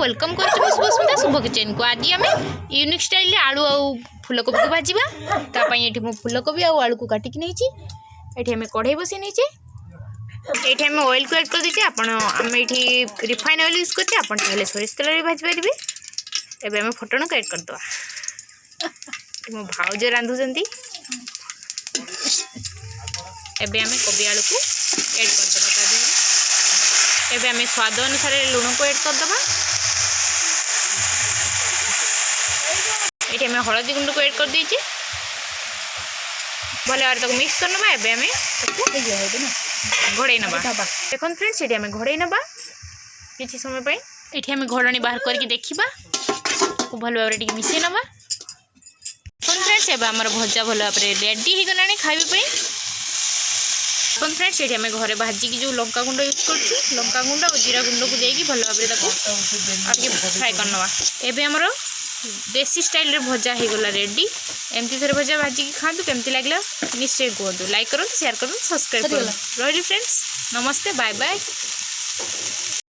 Welcome कर शुभस्मिता शुभ kitchen को। आज आम यूनिक स्टाइल आलू आ फूलकोबी को भाजवा। तापाई मु फूलकोबी आ आलू को काटिक नहीं आम कढ़ाई बसई नहीं ये आम ऑयल को ऐड कर दीजिए। आम ये रिफाइन ऑयल यूज करते आपन सोरिष तेल भी भाजी पारे। एबे आम फटण को ऐड करदे मो भाउज रांधुंट। एबे आम कोबी आलू को ऐड करदे। एबे आम स्वाद अनुसार लुण को ऐड करदे। ये आम हलदी गुंड को ऐड कर दीजिए। भले भाव मिक्स कर ना। एबे आम घोड़े ना देखो फ्रेंड्स ये आम घोड़े ना किसी समय ये आम घोड़नी बाहर करके देखा भल भाव मिसई ना। फ्रेंड्स एबे आमर भजा भल भाव रेडी हो गला खाइबा। फ्रेंड्स ये आम घरे भाजिकी जो लंका गुंड यूज कर लंका गुंड और जीरा गुंड को देकी भल भाव फ्राए करना। एबे आमर देसी स्टाइल रे भजा हो गला रेडी। एमती थोड़े भजा भाजिकी खातु केमती लगला निश्चय कहतु। लाइक करूँ शेयर करूँ सब्सक्राइब करूँ। रही फ्रेंड्स नमस्ते बाय बाय।